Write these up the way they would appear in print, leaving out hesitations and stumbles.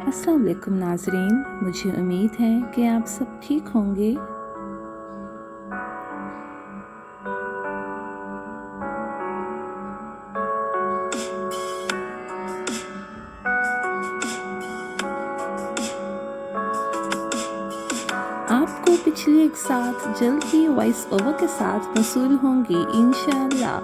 السلام علیکم ناظرین، مجھے امید ہے کہ آپ سب ٹھیک ہوں گے۔ آپ کو پچھلی ایک ساتھ جلد ہی وائس اوور کے ساتھ موصول ہوں گی انشاءاللہ۔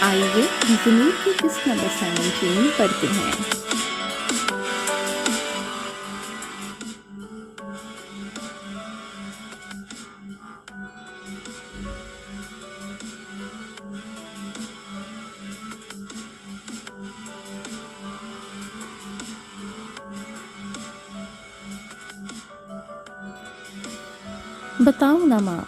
آئیے ضمیر کی قسط نمبر 17 پڑھتے ہیں۔ بتاؤ نا ماں،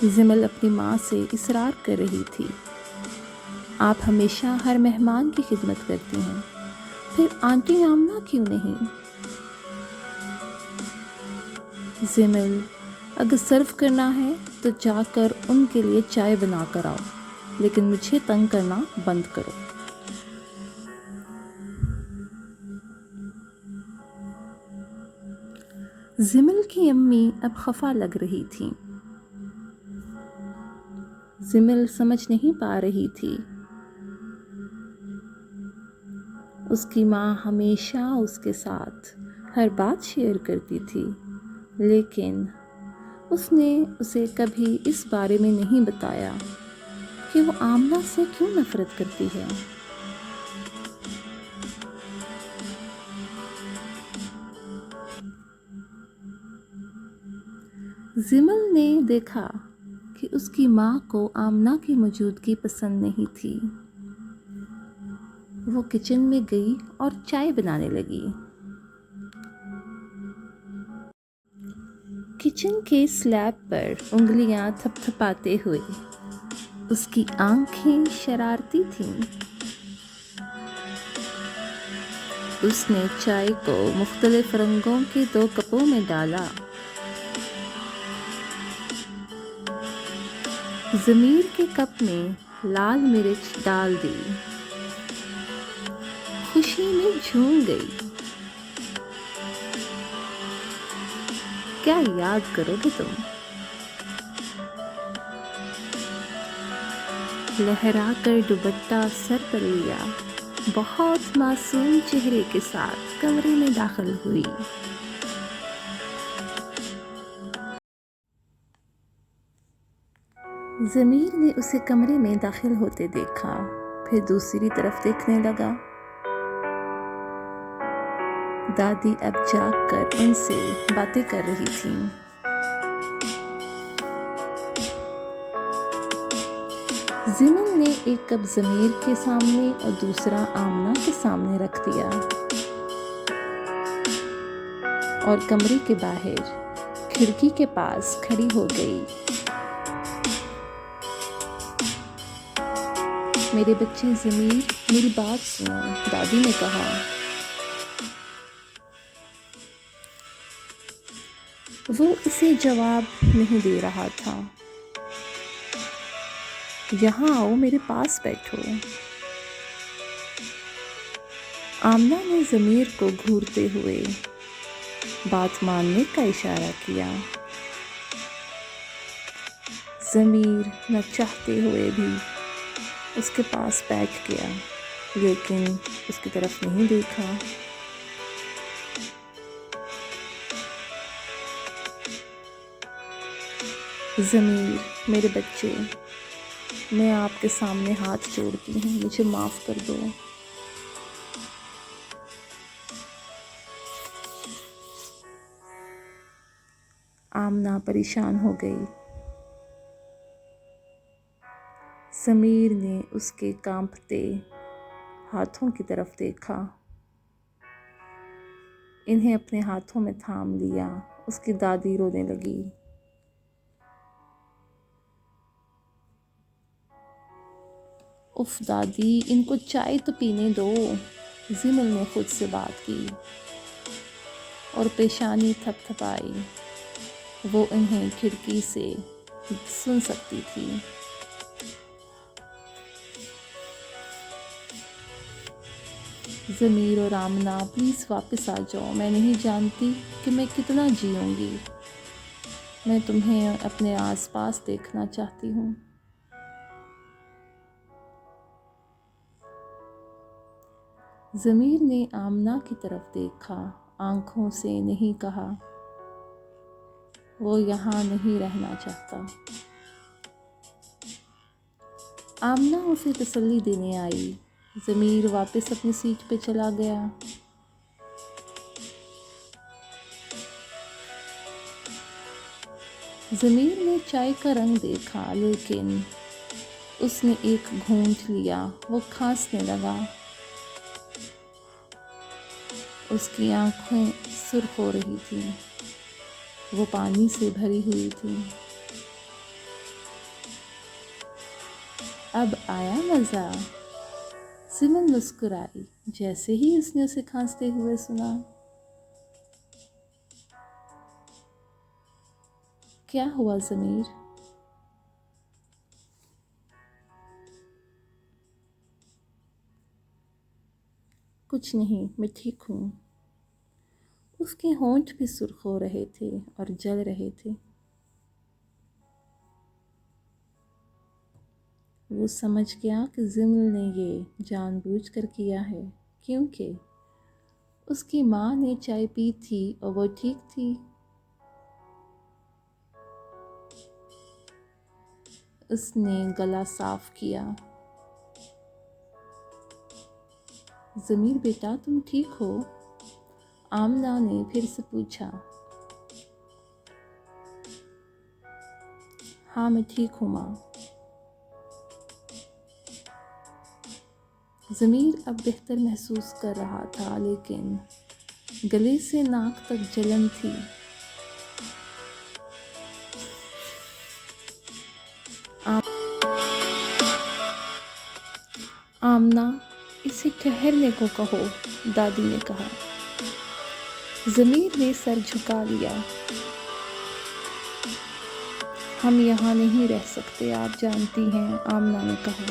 زمل اپنی ماں سے اصرار کر رہی تھی۔ آپ ہمیشہ ہر مہمان کی خدمت کرتی ہیں، پھر آنٹی آمنہ کیوں نہیں؟ زمل، اگر سرو کرنا ہے تو جا کر ان کے لیے چائے بنا کر آؤ، لیکن مجھے تنگ کرنا بند کرو۔ زمل کی امی اب خفا لگ رہی تھیں۔ زمل سمجھ نہیں پا رہی تھی۔ اس کی ماں ہمیشہ اس کے ساتھ ہر بات شیئر کرتی تھی، لیکن اس نے اسے کبھی اس بارے میں نہیں بتایا کہ وہ آمنہ سے کیوں نفرت کرتی ہے۔ زمل نے دیکھا کہ اس کی ماں کو آمنہ کی موجودگی پسند نہیں تھی۔ وہ کچن میں گئی اور چائے بنانے لگی۔ کچن کے سلیب پر انگلیاں تھپ تھپاتے ہوئے اس کی آنکھیں شرارتی تھیں۔ اس نے چائے کو مختلف رنگوں کے 2 کپوں میں ڈالا۔ ضمیر کے کپ میں لال مرچ ڈال دی۔ خوشی میں جھوم گئی۔ کیا یاد کرو گے تم؟ لہرا کر دوپٹہ سر پر لیا، بہت معصوم چہرے کے ساتھ کمرے میں داخل ہوئی۔ ضمیر نے اسے کمرے میں داخل ہوتے دیکھا، پھر دوسری طرف دیکھنے لگا۔ دادی اب جاگ کر ان سے باتیں کر رہی تھیں۔ زمل نے ایک کپ ضمیر کے سامنے اور دوسرا آمنہ کے سامنے رکھ دیا اور کمرے کے باہر کھڑکی کے پاس کھڑی ہو گئی۔ میرے بچے ضمیر، میری بات سنو، دادی نے کہا۔ وہ اسے جواب نہیں دے رہا تھا۔ یہاں آؤ، میرے پاس بیٹھو۔ آمنہ نے ضمیر کو گھورتے ہوئے بات ماننے کا اشارہ کیا۔ ضمیر نہ چاہتے ہوئے بھی اس کے پاس بیٹھ گیا، لیکن اس کی طرف نہیں دیکھا۔ ضمیر، میرے بچے، میں آپ کے سامنے ہاتھ جوڑتی ہوں، مجھے معاف کر دو۔ آمنہ پریشان ہو گئی۔ ضمیر نے اس کے کانپتے ہاتھوں کی طرف دیکھا، انہیں اپنے ہاتھوں میں تھام لیا۔ اس کی دادی رونے لگی۔ اف دادی، ان کو چائے تو پینے دو، ضمل نے خود سے بات کی۔ اور پیشانی تھپ تھپائی۔ وہ انہیں کھڑکی سے سن سکتی تھی۔ ضمیر اور آمنہ، پلیز واپس آ جاؤ، میں نہیں جانتی کہ میں کتنا جیوں گی، میں تمہیں اپنے آس پاس دیکھنا چاہتی ہوں۔ ضمیر نے آمنہ کی طرف دیکھا، آنکھوں سے نہیں کہا، وہ یہاں نہیں رہنا چاہتا۔ آمنہ اسے تسلی دینے آئی۔ ضمیر واپس اپنی سیٹ پہ چلا گیا۔ ضمیر نے چائے کا رنگ دیکھا، لیکن اس نے ایک گھونٹ لیا، وہ کھانسنے لگا۔ اس کی آنکھیں سرخ ہو رہی تھیں، وہ پانی سے بھری ہوئی تھیں۔ اب آیا مزہ؟ سمن مسکرائی جیسے ہی اس نے اسے کھانستے ہوئے سنا۔ کیا ہوا ضمیر؟ کچھ نہیں، میں ٹھیک ہوں۔ اس کے ہونٹ بھی سرخ ہو رہے تھے اور جل رہے تھے۔ وہ سمجھ گیا کہ ضمیر نے یہ جان بوجھ کر کیا ہے، کیونکہ اس کی ماں نے چائے پی تھی اور وہ ٹھیک تھی۔ اس نے گلا صاف کیا۔ ضمیر بیٹا، تم ٹھیک ہو؟ آمنہ نے پھر سے پوچھا۔ ہاں میں ٹھیک ہوں ماں۔ ضمیر اب بہتر محسوس کر رہا تھا، لیکن گلے سے ناک تک جلن تھی۔ آمنہ، اسے ٹھہرنے کو کہو، دادی نے کہا۔ ضمیر نے سر جھکا لیا۔ ہم یہاں نہیں رہ سکتے، آپ جانتی ہیں، آمنہ نے کہا۔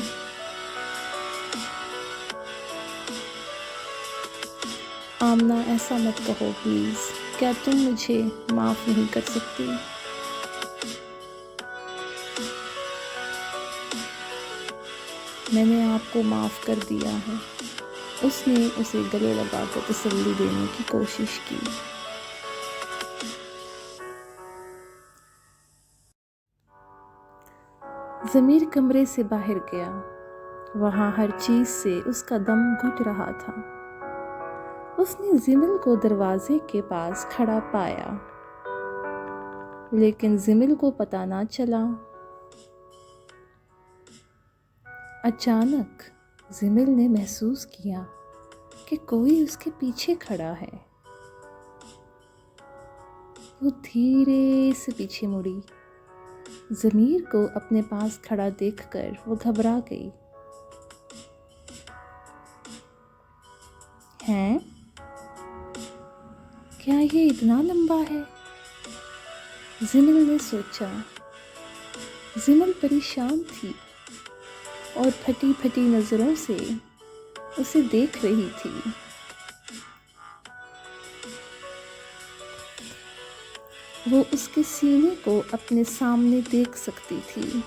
آمنہ ایسا مت کہو پلیز، کیا تم مجھے معاف نہیں کر سکتی؟ میں نے آپ کو معاف کر دیا ہے۔ اس نے اسے گلے لگا کر تسلی دینے کی کوشش کی۔ ضمیر کمرے سے باہر گیا۔ وہاں ہر چیز سے اس کا دم گھٹ رہا تھا۔ اس نے ضمیر کو دروازے کے پاس کھڑا پایا، لیکن ضمیر کو پتہ نہ چلا۔ اچانک ضمیر نے محسوس کیا کہ کوئی اس کے پیچھے کھڑا ہے۔ وہ دھیرے سے پیچھے مڑی۔ ضمیر کو اپنے پاس کھڑا دیکھ کر وہ گھبرا گئی۔ ہیں؟ کیا یہ اتنا لمبا ہے؟ ضمیر نے سوچا۔ ضمیر پریشان تھی اور پھٹی پھٹی نظروں سے اسے دیکھ رہی تھی۔ وہ اس کے سینے کو اپنے سامنے دیکھ سکتی تھی۔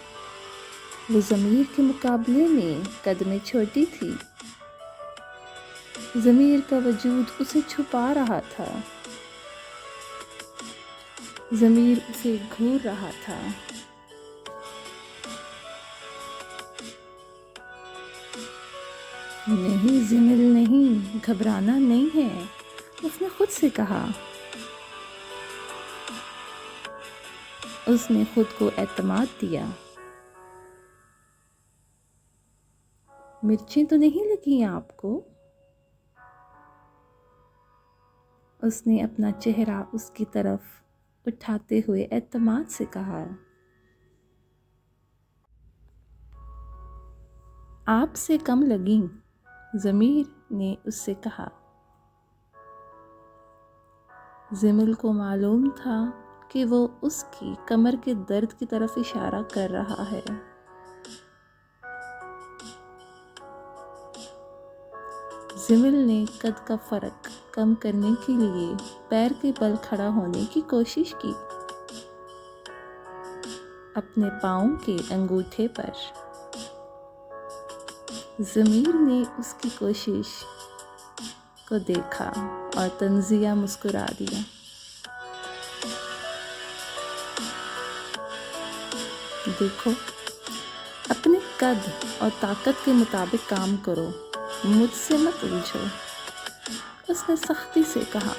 وہ ضمیر کے مقابلے میں قد میں چھوٹی تھی۔ ضمیر کا وجود اسے چھپا رہا تھا۔ ضمیر اسے گھور رہا تھا۔ نہیں ضمیر نہیں، گھبرانا نہیں ہے، اس نے خود سے کہا۔ اس نے خود کو اعتماد دیا۔ مرچیں تو نہیں لگیں آپ کو؟ اس نے اپنا چہرہ اس کی طرف اٹھاتے ہوئے اعتماد سے کہا۔ آپ سے کم لگیں، ضمیر نے اس سے کہا۔ زمل کو معلوم تھا کہ وہ اس کی کمر کے درد کی طرف اشارہ کر رہا ہے۔ زمل نے قد کا فرق کم کرنے کے لیے پیر کے بل کھڑا ہونے کی کوشش کی۔ اپنے پاؤں کے انگوٹھے پر ضمیر نے اس کی کوشش کو دیکھا اور تنزیہ مسکرا دیا۔ دیکھو، اپنے قد اور طاقت کے مطابق کام کرو، مجھ سے مت الجھو، اس نے سختی سے کہا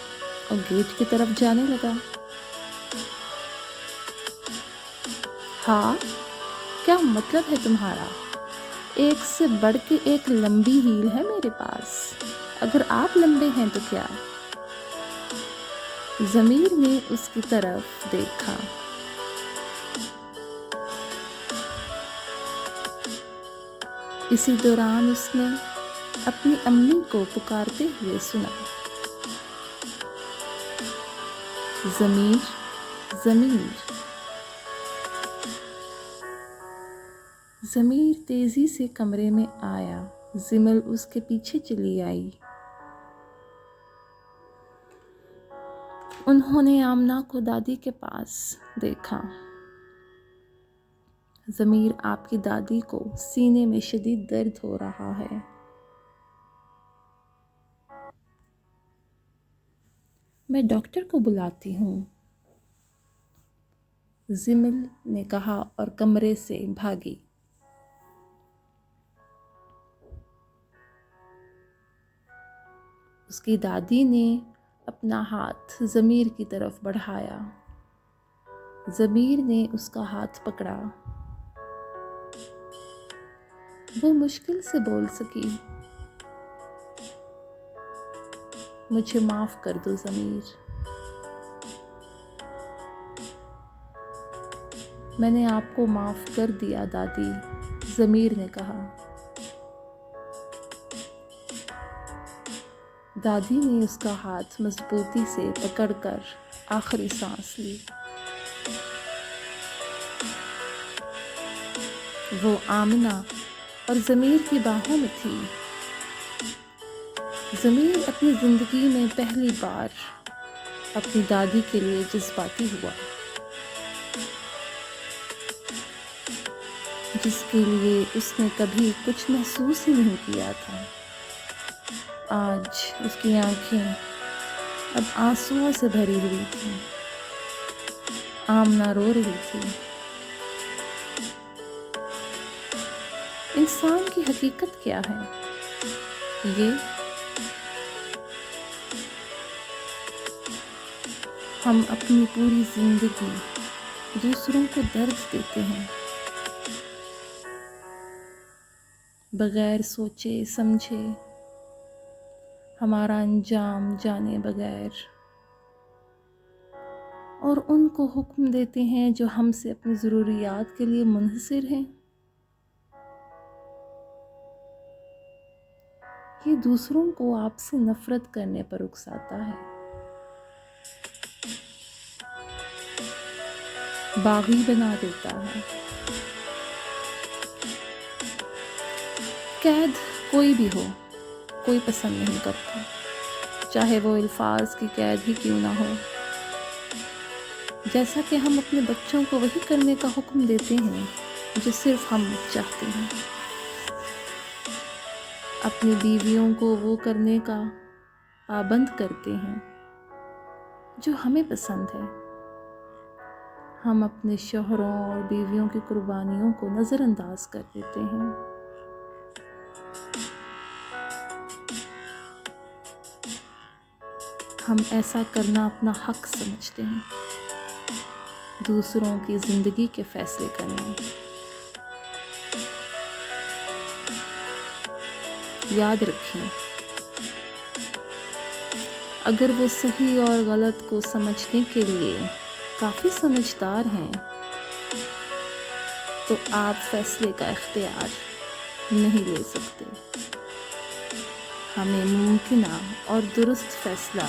اور گیٹ کی طرف جانے لگا۔ ہاں، کیا مطلب ہے تمہارا؟ ایک سے بڑھ کے ایک لمبی ہیل ہے میرے پاس، اگر آپ لمبے ہیں تو کیا؟ ضمیر نے اس کی طرف دیکھا۔ اسی دوران اس نے اپنی امی کو پکارتے ہوئے سنا، ضمیر، ضمیر۔ ضمیر تیزی سے کمرے میں آیا، زمل اس کے پیچھے چلی آئی۔ انہوں نے آمنہ کو دادی کے پاس دیکھا۔ ضمیر، آپ کی دادی کو سینے میں شدید درد ہو رہا ہے۔ میں ڈاکٹر کو بلاتی ہوں، ضمل نے کہا اور کمرے سے بھاگی۔ اس کی دادی نے اپنا ہاتھ ضمیر کی طرف بڑھایا۔ ضمیر نے اس کا ہاتھ پکڑا۔ وہ مشکل سے بول سکی، مجھے معاف کر دو ضمیر، میں نے آپ کو معاف کر دیا دادی، ضمیر نے کہا۔ دادی نے اس کا ہاتھ مضبوطی سے پکڑ کر آخری سانس لی۔ وہ آمنہ اور ضمیر کی باہوں میں تھی۔ ضمیر اپنی زندگی میں پہلی بار اپنی دادی کے لیے جذباتی ہوا، جس کے لیے اس نے کبھی کچھ محسوس ہی نہیں کیا تھا۔ آج اس کی آنکھیں اب آنسوؤں سے بھری ہوئی تھیں۔ آمنہ رو رہی تھی۔ انسان کی حقیقت کیا ہے؟ یہ ہم اپنی پوری زندگی دوسروں کو درد دیتے ہیں، بغیر سوچے سمجھے، ہمارا انجام جانے بغیر، اور ان کو حکم دیتے ہیں جو ہم سے اپنی ضروریات کے لیے منحصر ہیں۔ یہ دوسروں کو آپ سے نفرت کرنے پر اکساتا ہے، باغی بنا دیتا ہے۔ قید کوئی بھی ہو، کوئی پسند نہیں کرتا، چاہے وہ الفاظ کی قید ہی کیوں نہ ہو۔ جیسا کہ ہم اپنے بچوں کو وہی کرنے کا حکم دیتے ہیں جو صرف ہم چاہتے ہیں، اپنی بیویوں کو وہ کرنے کا پابند کرتے ہیں جو ہمیں پسند ہے۔ ہم اپنے شوہروں اور بیویوں کی قربانیوں کو نظر انداز کر دیتے ہیں۔ ہم ایسا کرنا اپنا حق سمجھتے ہیں، دوسروں کی زندگی کے فیصلے کرنا۔ یاد رکھیں، اگر وہ صحیح اور غلط کو سمجھنے کے لیے کافی سمجھدار ہیں تو آپ فیصلے کا اختیار نہیں لے سکتے۔ ہمیں ممکنہ اور درست فیصلہ